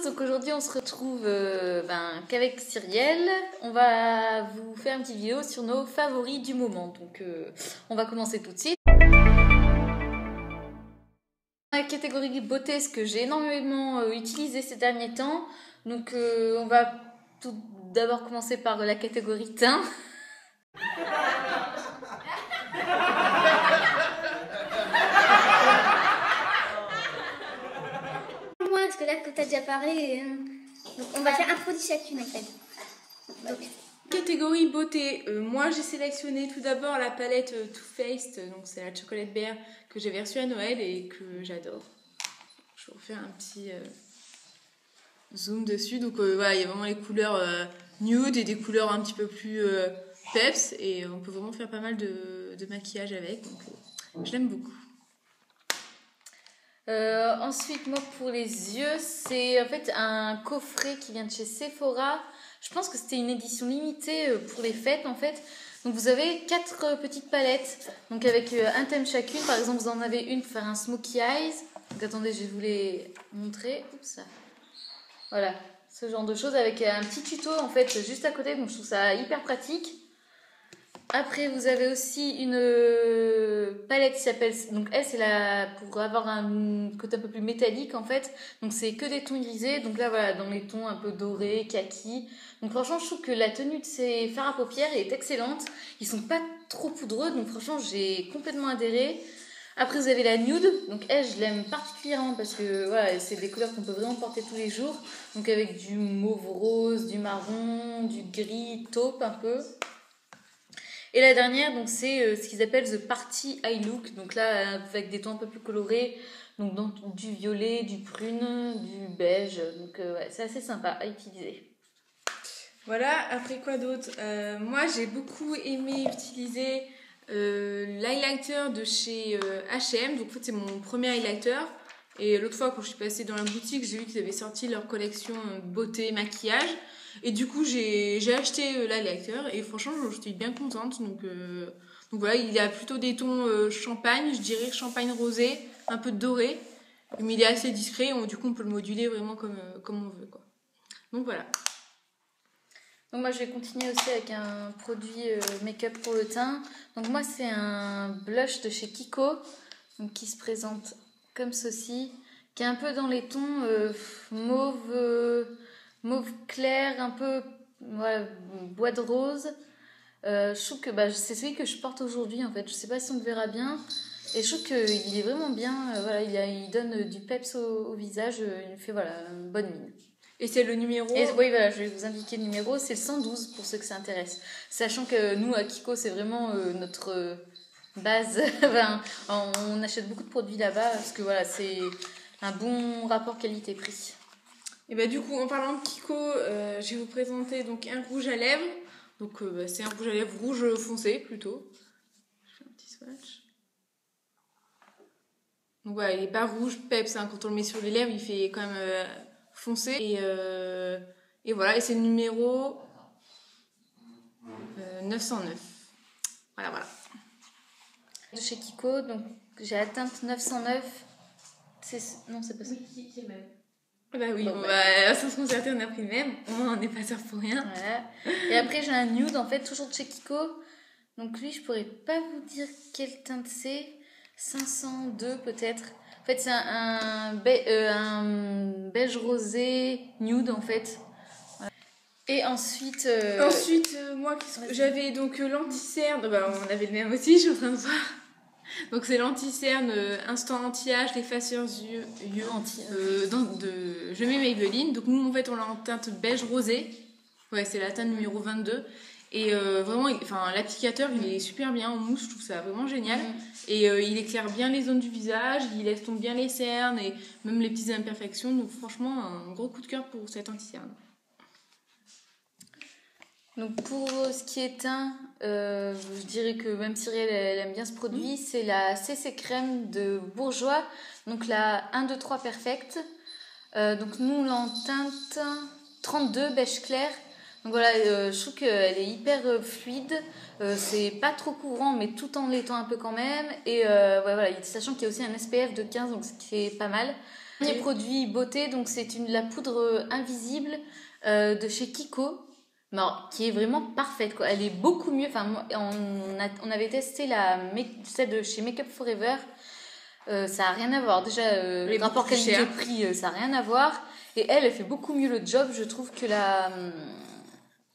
donc aujourd'hui on se retrouve qu'avec Cyrielle. On va vous faire une petite vidéo sur nos favoris du moment. Donc on va commencer tout de suite. La catégorie beauté, ce que j'ai énormément utilisé ces derniers temps. Donc on va tout d'abord commencer par la catégorie teint. Parce que là, que tu as déjà parlé, donc on va faire un produit chacune en fait. Donc. Catégorie beauté, moi j'ai sélectionné tout d'abord la palette Too Faced, donc c'est la chocolate bear que j'avais reçue à Noël et que j'adore. Je vais vous faire un petit zoom dessus. Donc voilà, il y a vraiment les couleurs nude et des couleurs un petit peu plus peps et on peut vraiment faire pas mal de maquillage avec, donc je l'aime beaucoup. Ensuite, moi pour les yeux, c'est en fait un coffret qui vient de chez Sephora. Je pense que c'était une édition limitée pour les fêtes en fait. Donc vous avez 4 petites palettes, donc avec un thème chacune. Par exemple, vous en avez une pour faire un smokey eyes. Donc attendez, je vais vous les montrer. Oups, là. Voilà, ce genre de choses avec un petit tuto en fait juste à côté. Donc je trouve ça hyper pratique. Après, vous avez aussi une palette qui s'appelle... Donc elle, c'est pour avoir un côté un peu plus métallique en fait. Donc c'est que des tons irisés. Donc là, voilà, dans les tons un peu dorés, kaki. Donc franchement, je trouve que la tenue de ces fards à paupières est excellente. Ils sont pas trop poudreux. Donc franchement, j'ai complètement adhéré. Après, vous avez la nude. Donc elle, je l'aime particulièrement parce que voilà, c'est des couleurs qu'on peut vraiment porter tous les jours. Donc avec du mauve rose, du marron, du gris taupe un peu. Et la dernière, donc c'est ce qu'ils appellent The Party Eye Look. Donc là, avec des tons un peu plus colorés. Donc du violet, du prune, du beige. Donc ouais, c'est assez sympa à utiliser. Voilà, après quoi d'autre moi j'ai beaucoup aimé utiliser l'highlighter de chez H&M. Donc en fait c'est mon premier highlighter. Et l'autre fois quand je suis passée dans la boutique, j'ai vu qu'ils avaient sorti leur collection beauté, maquillage. Et du coup j'ai acheté l'highlighter et franchement je suis bien contente. Donc voilà, il a plutôt des tons champagne, je dirais champagne rosé, un peu doré. Mais il est assez discret, du coup on peut le moduler vraiment comme on veut, quoi. Donc voilà. Donc moi je vais continuer aussi avec un produit make-up pour le teint. Donc moi c'est un blush de chez Kiko, donc qui se présente comme ceci, qui est un peu dans les tons mauve clair, un peu voilà, bois de rose. Je trouve que c'est celui que je porte aujourd'hui en fait. Je sais pas si on le verra bien. Et je trouve qu'il est vraiment bien. Voilà, il donne du peps au visage. Il fait voilà, une bonne mine. Et c'est le numéro... Oui, voilà, je vais vous indiquer le numéro. C'est le 112 pour ceux que ça intéresse. Sachant que nous, à Kiko, c'est vraiment notre base. On achète beaucoup de produits là-bas parce que voilà, c'est un bon rapport qualité-prix. Et du coup, en parlant de Kiko, je vais vous présenter donc un rouge à lèvres. Donc c'est un rouge à lèvres rouge foncé plutôt. Je fais un petit swatch. Donc voilà, il n'est pas rouge peps, hein. Quand on le met sur les lèvres, il fait quand même foncé. Et voilà, et c'est le numéro 909. Voilà. De chez Kiko, donc j'ai la teinte 909. Non, c'est pas ça. Oui, c'est le même. Bah oui, on va sans se concerter, on a pris le même. On n'est pas sûr pour rien. Voilà. Et après, j'ai un nude, en fait, toujours de chez Kiko. Donc lui, je pourrais pas vous dire quelle teinte c'est. 502 peut-être. En fait, c'est un beige rosé nude, en fait. Voilà. Et ensuite... moi, j'avais donc l'anti-cerne. On avait le même aussi, je suis en train de voir. Donc c'est l'anti-cerne instant anti-âge, l'effaceur yeux de Je mets Maybelline. Donc nous en fait on l'a en teinte beige rosé. Ouais, c'est la teinte numéro 22. Et vraiment, l'applicateur il est super bien en mousse, je trouve ça vraiment génial. Et il éclaire bien les zones du visage, il estompe bien les cernes et même les petites imperfections. Donc franchement, un gros coup de cœur pour cette anti-cerne. Donc pour ce qui est teint, je dirais que même Cyrielle elle aime bien ce produit, c'est la CC Crème de Bourjois, donc la 1, 2, 3 Perfect. Donc nous on l'a en teinte 32 beige clair. Donc voilà, je trouve qu'elle est hyper fluide, c'est pas trop couvrant mais tout en l'étant un peu quand même. Et voilà, sachant qu'il y a aussi un SPF de 15, donc ce qui est pas mal. Dernier produit beauté, donc c'est la poudre invisible de chez Kiko. Non, qui est vraiment parfaite, quoi. Elle est beaucoup mieux. Enfin, on avait testé celle de chez Make Up Forever. Ça n'a rien à voir. Déjà, le rapport qualité-prix, ça n'a rien à voir. Et elle fait beaucoup mieux le job, je trouve, que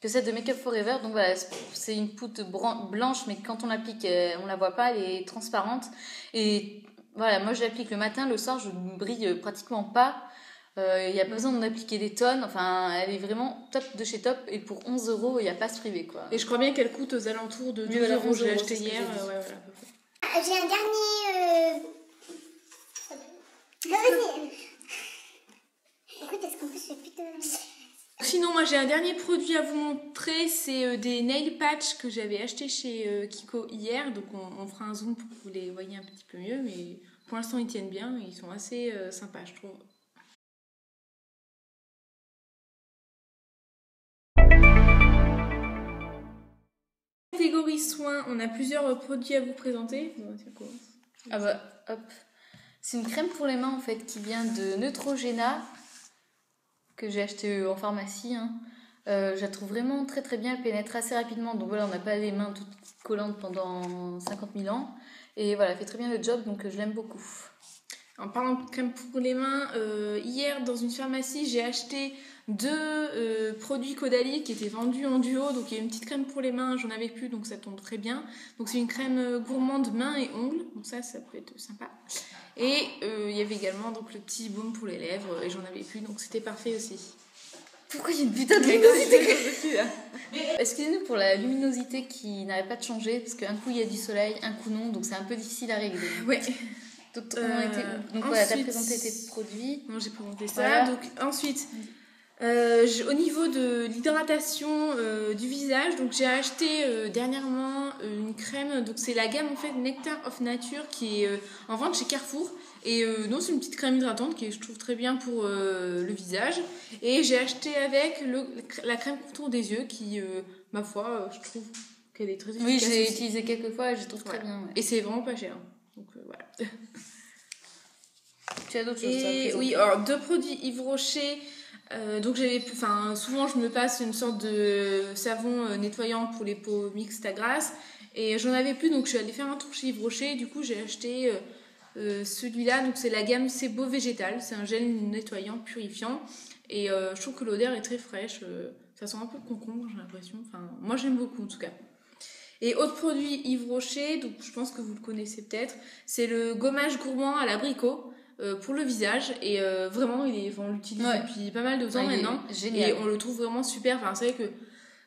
celle de Make Up Forever. Donc voilà, c'est une poudre blanche, mais quand on l'applique, on la voit pas, elle est transparente. Et voilà, moi je l'applique le matin, le soir, je ne brille pratiquement pas. Il n'y a pas besoin d'en appliquer des tonnes. Enfin, elle est vraiment top de chez top. Et pour 11 €, il n'y a pas à se priver, quoi. Et je crois bien qu'elle coûte aux alentours de 12 €. Je l'ai acheté hier. Voilà. J'ai un dernier. Vas-y. Écoute, est-ce qu'on peut se plutôt. Sinon, moi j'ai un dernier produit à vous montrer. C'est des nail patch que j'avais acheté chez Kiko hier. Donc on fera un zoom pour que vous les voyez un petit peu mieux. Mais pour l'instant, ils tiennent bien. Ils sont assez sympas, je trouve. Catégorie soins, on a plusieurs produits à vous présenter. Ah bah, hop. C'est une crème pour les mains, en fait, qui vient de Neutrogena, que j'ai acheté en pharmacie. Je la trouve vraiment très très bien, elle pénètre assez rapidement. Donc voilà, on n'a pas les mains toutes collantes pendant 50 000 ans. Et voilà, elle fait très bien le job, donc je l'aime beaucoup. En parlant de crème pour les mains, hier dans une pharmacie, j'ai acheté 2 produits Caudalie qui étaient vendus en duo. Donc il y a une petite crème pour les mains, j'en avais plus, donc ça tombe très bien. Donc c'est une crème gourmande mains et ongles, donc ça peut être sympa. Et il y avait également donc le petit baume pour les lèvres, et j'en avais plus, donc c'était parfait aussi. Pourquoi il y a une putain de luminosité? Excusez-nous pour la luminosité qui n'arrête pas de changer, parce qu'un coup il y a du soleil, un coup non, donc c'est un peu difficile à régler. Ouais. Donc voilà, t'as présenté tes produits. Moi j'ai présenté ça. Voilà. Donc ensuite, au niveau de l'hydratation du visage, donc j'ai acheté dernièrement une crème. Donc c'est la gamme en fait Nectar of Nature qui est en vente chez Carrefour. Et non, c'est une petite crème hydratante qui est, je trouve, très bien pour le visage. Et j'ai acheté avec la crème contour des yeux qui, ma foi, je trouve qu'elle est très efficace. Oui, j'ai aussi. utilisé quelques fois et je trouve très bien. Ouais. Et c'est vraiment pas cher. Donc voilà. Tu as d'autres choses Et à présenter? oui, alors 2 produits Yves Rocher. Donc souvent je me passe une sorte de savon nettoyant pour les peaux mixtes à grasse. Et j'en avais plus, donc je suis allée faire un tour chez Yves Rocher. Du coup, j'ai acheté celui-là. Donc c'est la gamme Sebo Végétal. C'est un gel nettoyant purifiant. Et je trouve que l'odeur est très fraîche. Ça sent un peu le concombre, j'ai l'impression. Enfin, moi j'aime beaucoup en tout cas. Et autre produit Yves Rocher, donc je pense que vous le connaissez peut-être, c'est le gommage gourmand à l'abricot pour le visage. Et vraiment, on l'utilise depuis pas mal de temps maintenant. Génial. Et on le trouve vraiment super. Enfin, c'est vrai que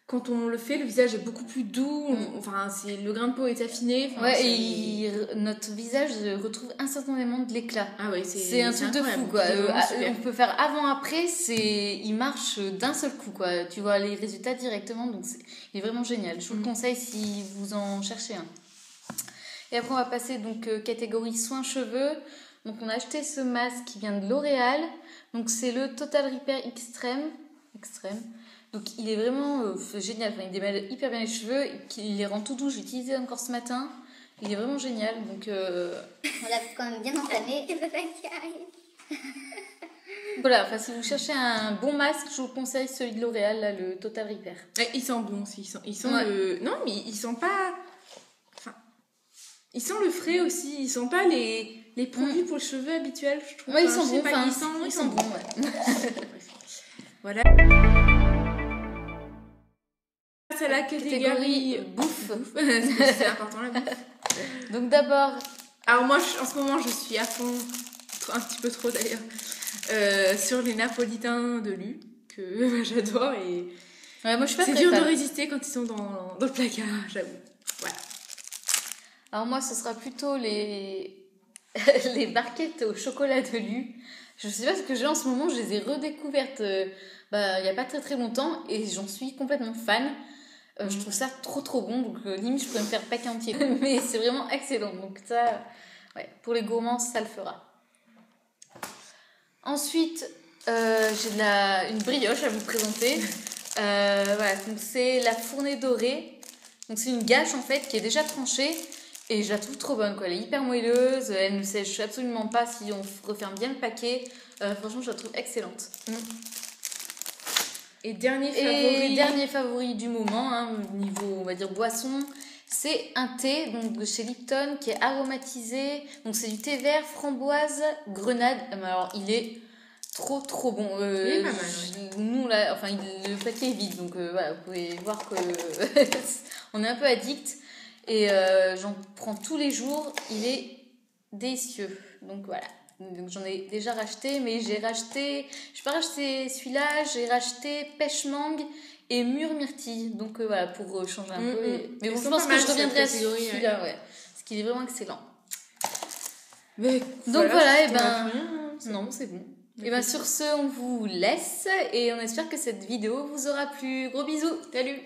quand on le fait, le visage est beaucoup plus doux. Le grain de peau est affiné. Et notre visage retrouve instantanément de l'éclat. Ah ouais, c'est un truc de fou, quoi. On peut faire avant-après, il marche d'un seul coup, quoi. Tu vois les résultats directement, donc il est vraiment génial. Je vous le conseille si vous en cherchez un. Et après, on va passer donc catégorie soins cheveux. Donc, on a acheté ce masque qui vient de L'Oréal. Donc, c'est le Total Repair Extreme. Donc il est vraiment génial, il démêle hyper bien les cheveux, il les rend tout doux, j'ai utilisé encore ce matin, il est vraiment génial. Donc on l'a quand même bien entamé. Voilà, enfin si vous cherchez un bon masque, je vous conseille celui de L'Oréal, là, le Total Repair. Il sent bon aussi, il sent non mais il sent pas... Enfin, il sent le frais aussi, il sent pas les produits pour les cheveux habituels, je trouve. Ouais, ils sont bons, ils sont bons. Voilà. C'est la catégorie bouffe. C'est important la bouffe. Donc d'abord... Alors moi, en ce moment, je suis à fond, un petit peu trop d'ailleurs, sur les napolitains de Lu, que j'adore. Et ouais, moi, je suis pas c'est très dur fan. de résister quand ils sont dans le placard, j'avoue. Voilà. Alors moi, ce sera plutôt les barquettes au chocolat de Lu. Je sais pas ce que j'ai en ce moment, je les ai redécouvertes il y a pas très très longtemps et j'en suis complètement fan. Je trouve ça trop bon, donc limite je pourrais me faire paquet entier. Mais c'est vraiment excellent, donc ça, ouais, pour les gourmands, ça le fera. Ensuite, j'ai une brioche à vous présenter. Voilà, donc c'est la fournée dorée. Donc c'est une gâche en fait qui est déjà tranchée. Et je la trouve trop bonne, quoi. Elle est hyper moelleuse, elle ne sèche absolument pas si on referme bien le paquet. Franchement, je la trouve excellente. Et dernier Et dernier favori du moment, hein, niveau, on va dire, boisson, c'est un thé donc, de chez Lipton qui est aromatisé. Donc, c'est du thé vert, framboise, grenade. Alors, il est trop bon. Il est pas mal, ouais. Nous, là, enfin, le paquet est vide. Donc, voilà, vous pouvez voir que on est un peu addict. Et j'en prends tous les jours. Il est délicieux. Donc, voilà. Donc j'en ai déjà racheté, mais j'ai pas racheté celui-là, j'ai racheté pêche mangue et mûre myrtille. Donc voilà, pour changer un peu. Mais bon, je pense que je reviendrai à celui-là, ouais. Parce qu'il est vraiment excellent. Mais donc voilà, et non, c'est bon. Et ben sur ce, on vous laisse et on espère que cette vidéo vous aura plu. Gros bisous, salut!